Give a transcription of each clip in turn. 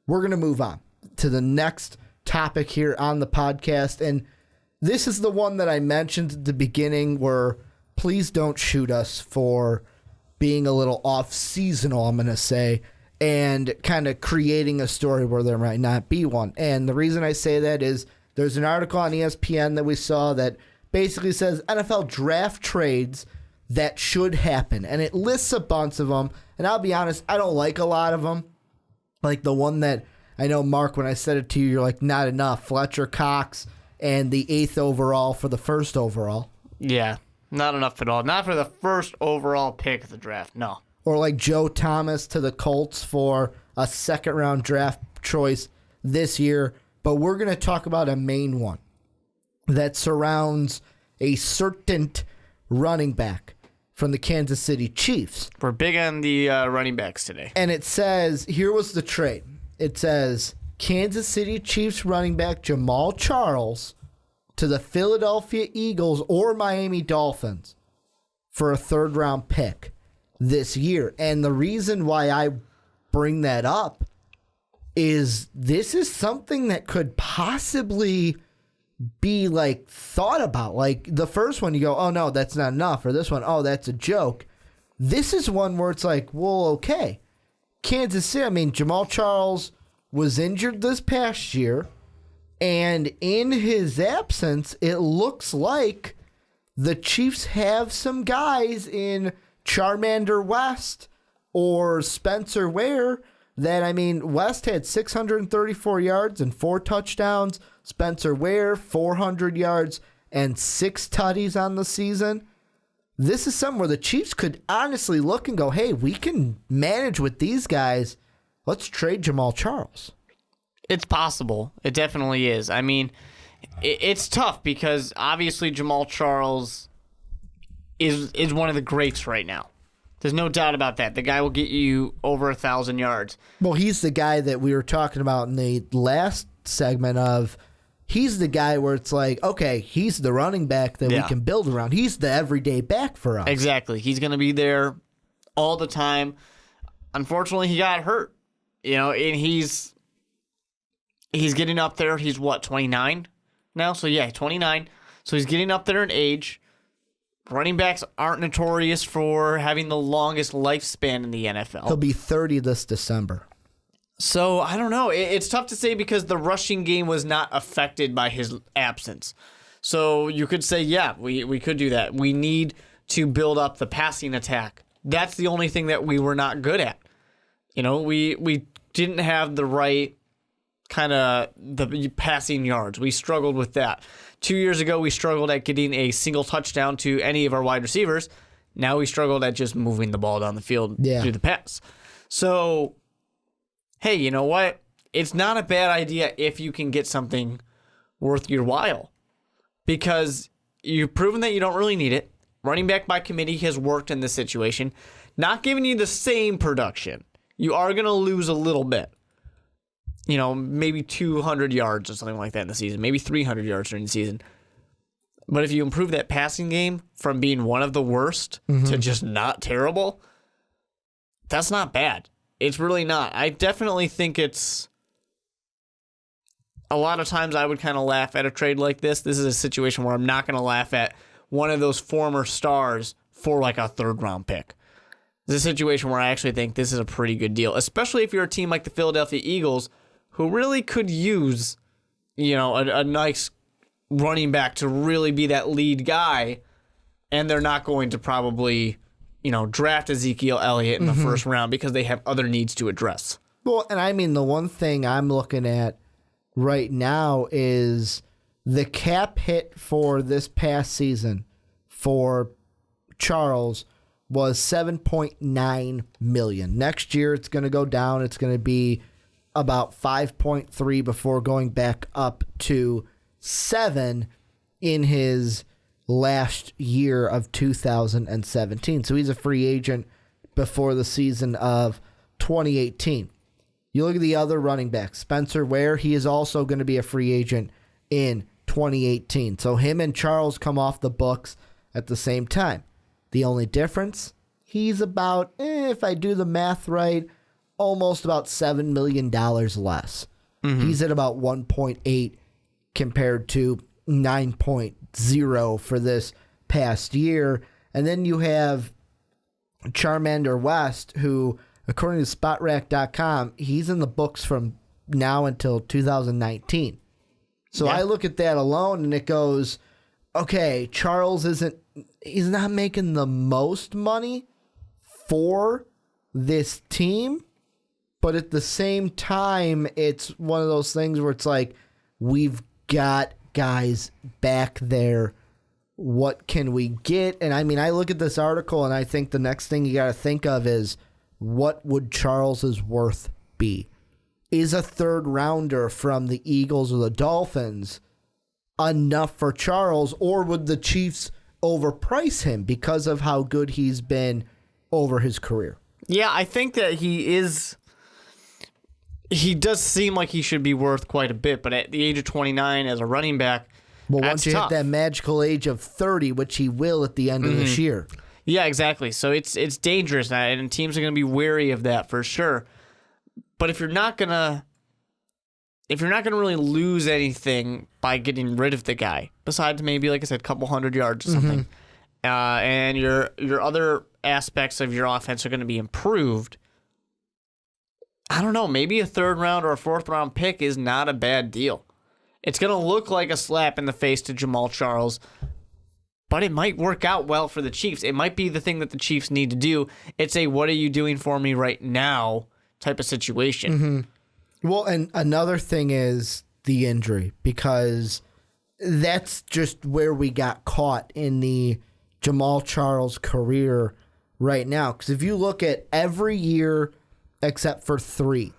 we're going to move on to the next topic here on the podcast. And this is the one that I mentioned at the beginning where please don't shoot us for being a little off-seasonal, I'm going to say, and kind of creating a story where there might not be one. And the reason I say that is there's an article on ESPN that we saw that basically says NFL draft trades that should happen. And it lists a bunch of them. And I'll be honest, I don't like a lot of them. Like the one that I know, Mark, when I said it to you, you're like, not enough. Fletcher Cox and the 8th overall for the 1st overall. Yeah, not enough at all. Not for the 1st overall pick of the draft, no. Or like Joe Thomas to the Colts for a 2nd-round draft choice this year. But we're going to talk about a main one that surrounds a certain running back from the Kansas City Chiefs. We're big on the running backs today. And it says, here was the trade. It says, Kansas City Chiefs running back Jamaal Charles to the Philadelphia Eagles or Miami Dolphins for a 3rd-round pick this year. And the reason why I bring that up is this is something that could possibly be like thought about. Like the first one you go, oh no, that's not enough. Or this one, oh, that's a joke. This is one where it's like, well, okay. Kansas City, I mean, Jamaal Charles was injured this past year. And in his absence, it looks like the Chiefs have some guys in Charmander West or Spencer Ware that, I mean, West had 634 yards and 4 touchdowns. Spencer Ware, 400 yards and 6 tutties on the season. This is something where the Chiefs could honestly look and go, hey, we can manage with these guys. Let's trade Jamaal Charles. It's possible. It definitely is. I mean, it's tough because obviously Jamaal Charles is one of the greats right now. There's no doubt about that. The guy will get you over 1,000 yards. Well, he's the guy that we were talking about in the last segment of he's the guy where it's like, okay, he's the running back that we can build around. He's the everyday back for us. Exactly. He's going to be there all the time. Unfortunately, he got hurt. You know, and he's getting up there. He's what, 29 now? So, yeah, 29. So he's getting up there in age. Running backs aren't notorious for having the longest lifespan in the NFL. He'll be 30 this December. So, I don't know. It's tough to say because the rushing game was not affected by his absence. So, you could say, yeah, we could do that. We need to build up the passing attack. That's the only thing that we were not good at. You know, we didn't have the right kind of the passing yards. We struggled with that. 2 years ago, we struggled at getting a single touchdown to any of our wide receivers. Now we struggled at just moving the ball down the field through the pass. So, hey, you know what? It's not a bad idea if you can get something worth your while because you've proven that you don't really need it. Running back by committee has worked in this situation. Not giving you the same production. You are going to lose a little bit. You know, maybe 200 yards or something like that in the season. Maybe 300 yards during the season. But if you improve that passing game from being one of the worst to just not terrible, that's not bad. It's really not. I definitely think it's... A lot of times I would kind of laugh at a trade like this. This is a situation where I'm not going to laugh at one of those former stars for like a 3rd-round pick. It's a situation where I actually think this is a pretty good deal, especially if you're a team like the Philadelphia Eagles who really could use, you know, a nice running back to really be that lead guy, and they're not going to probably, you know, draft Ezekiel Elliott in the 1st round because they have other needs to address. Well, and I mean, the one thing I'm looking at right now is the cap hit for this past season for Charles was $7.9 million. Next year, it's going to go down. It's going to be about 5.3 before going back up to 7 in his last year of 2017. So he's a free agent before the season of 2018. You look at the other running backs, Spencer Ware, he is also going to be a free agent in 2018. So him and Charles come off the books at the same time. The only difference, he's about, if I do the math right, almost about $7 million less. He's at about 1.8 compared to 9.0 for this past year. And then you have Charmander West, who, according to SpotRack.com, he's in the books from now until 2019. So I look at that alone and it goes, okay, Charles he's not making the most money for this team, but at the same time, it's one of those things where it's like, we've got guys back there. What can we get? And I mean, I look at this article and I think the next thing you got to think of is, what would Charles's worth be? Is a third rounder from the Eagles or the Dolphins enough for Charles, or would the Chiefs overprice him because of how good he's been over his career? Yeah, I think that he does seem like he should be worth quite a bit, but at the age of 29 as a running back, well, that's once you tough. hit that magical age of 30, which he will at the end of this year. Yeah, exactly. So it's dangerous, and teams are going to be wary of that for sure. But if you're not gonna really lose anything by getting rid of the guy, besides maybe, like I said, a couple hundred yards or something, and your other aspects of your offense are going to be improved, I don't know, maybe a third round or a fourth round pick is not a bad deal. It's going to look like a slap in the face to Jamaal Charles, but it might work out well for the Chiefs. It might be the thing that the Chiefs need to do. It's a what are you doing for me right now type of situation. Well, and another thing is the injury, because that's just where we got caught in the Jamaal Charles career right now. Because if you look at every year except for 3,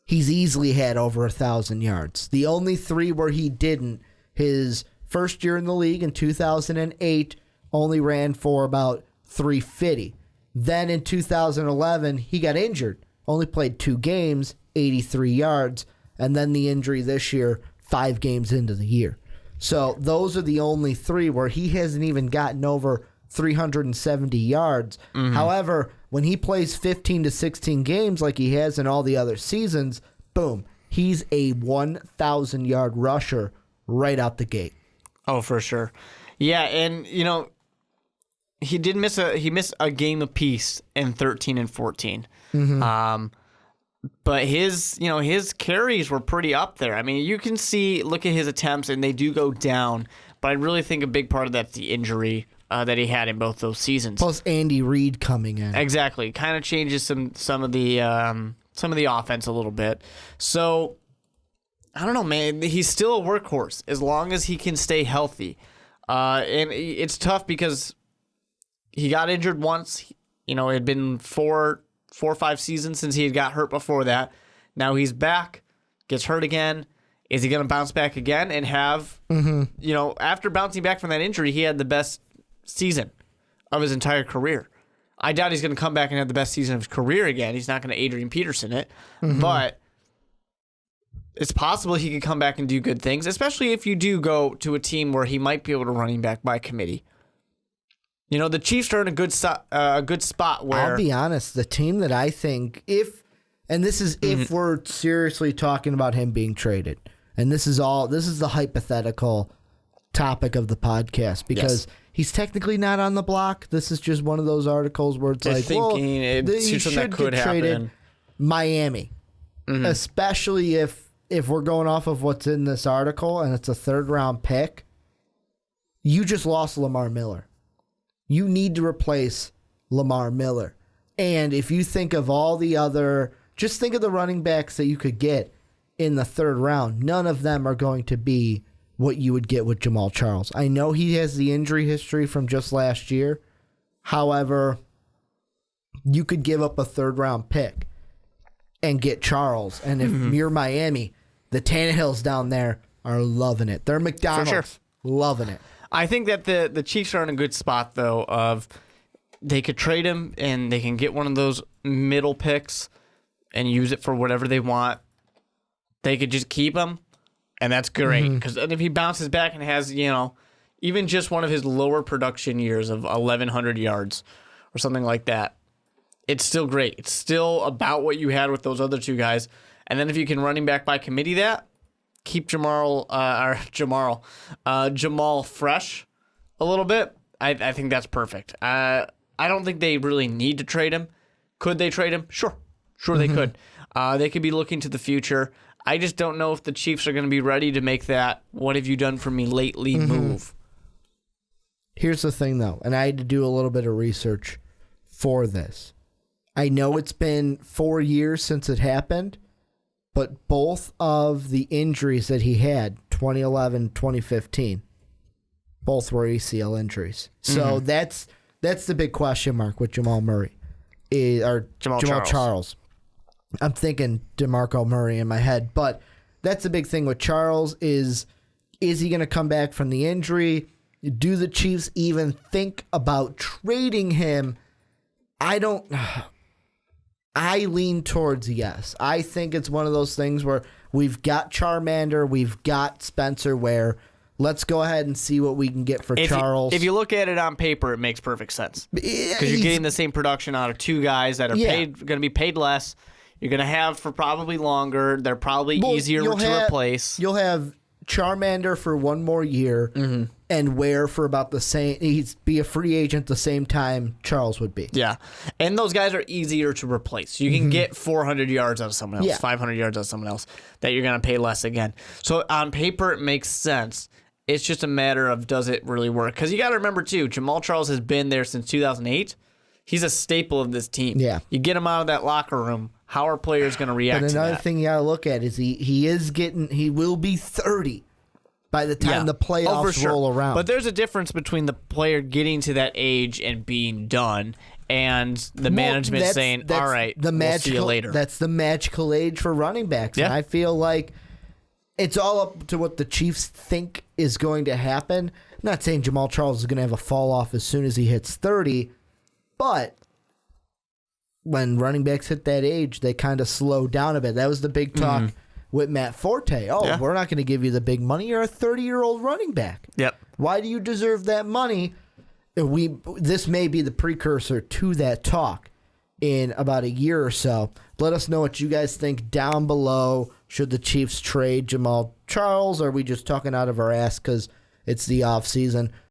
he's easily had over 1,000 yards. The only 3 where he didn't, his first year in the league in 2008, only ran for about 350. Then in 2011, he got injured. Only played 2 games, 83 yards, and then the injury this year, 5 games into the year. So those are the only 3 where he hasn't even gotten over 370 yards. However, when he plays 15 to 16 games like he has in all the other seasons, boom, he's a 1,000-yard rusher right out the gate. Oh, for sure. Yeah, and he missed a game apiece in 13 and 14. But his carries were pretty up there. I mean, you can look at his attempts, and they do go down. But I really think a big part of that's the injury that he had in both those seasons. Plus Andy Reid coming in. Exactly, kind of changes some of the offense a little bit. So I don't know, man. He's still a workhorse as long as he can stay healthy. And it's tough because he got injured once. It had been 4 or 5 seasons since he had got hurt before that. Now he's back, gets hurt again. Is he going to bounce back again and have, after bouncing back from that injury, he had the best season of his entire career. I doubt he's going to come back and have the best season of his career again. He's not going to Adrian Peterson it, but it's possible he could come back and do good things, especially if you do go to a team where he might be able to running back by committee. The Chiefs are in a good spot where... I'll be honest, the team that I think, if we're seriously talking about him being traded, and this is the hypothetical topic of the podcast, because he's technically not on the block. This is just one of those articles where it's like, he should get traded. Miami, especially if we're going off of what's in this article and it's a 3rd round pick, you just lost Lamar Miller. You need to replace Lamar Miller. And if you think of all the other, just think of the running backs that you could get in the 3rd round. None of them are going to be what you would get with Jamaal Charles. I know he has the injury history from just last year. However, you could give up a 3rd round pick and get Charles. And if you're Miami, the Tannehills down there are loving it. They're McDonald's. For sure. Loving it. I think that the Chiefs are in a good spot, though, of they could trade him and they can get one of those middle picks and use it for whatever they want. They could just keep him, and that's great. Because if he bounces back and has, even just one of his lower production years of 1,100 yards or something like that, it's still great. It's still about what you had with those other two guys. And then if you can running back by committee that, keep Jamal fresh a little bit, I think that's perfect. I don't think they really need to trade him. Could they trade him? Sure they could. They could be looking to the future. I just don't know if the Chiefs are going to be ready to make that "what have you done for me lately" move. Here's the thing, though, and I had to do a little bit of research for this. I know it's been 4 years since it happened, but both of the injuries that he had, 2011, 2015, both were ACL injuries. So that's the big question mark with Jamal Murray. Jamal Charles. I'm thinking DeMarco Murray in my head, but that's the big thing with Charles is he going to come back from the injury? Do the Chiefs even think about trading him? I lean towards yes. I think it's one of those things where we've got Charmander, we've got Spencer Ware. Let's go ahead and see what we can get for Charles. If you look at it on paper, it makes perfect sense. Because you're getting the same production out of two guys that are going to be paid less. You're going to have for probably longer. They're probably easier to replace. You'll have Charmander for one more year and Ware for about the same. He'd be a free agent the same time Charles would be. Yeah. And those guys are easier to replace. You can get 400 yards out of someone else, 500 yards out of someone else that you're going to pay less again. So on paper, it makes sense. It's just a matter of does it really work? Because you got to remember, too, Jamaal Charles has been there since 2008. He's a staple of this team. Yeah. You get him out of that locker room, how are players going to react to that? But another thing you got to look at is he will be 30 by the time the playoffs roll around. But there's a difference between the player getting to that age and being done and the management saying, all right, we'll see you later. That's the magical age for running backs. Yeah. And I feel like it's all up to what the Chiefs think is going to happen. I'm not saying Jamaal Charles is going to have a fall off as soon as he hits 30, but when running backs hit that age, they kind of slow down a bit. That was the big talk with Matt Forte. We're not going to give you the big money. You're a 30-year-old running back. Yep. Why do you deserve that money? This may be the precursor to that talk in about a year or so. Let us know what you guys think down below. Should the Chiefs trade Jamaal Charles? Or are we just talking out of our ass because it's the offseason?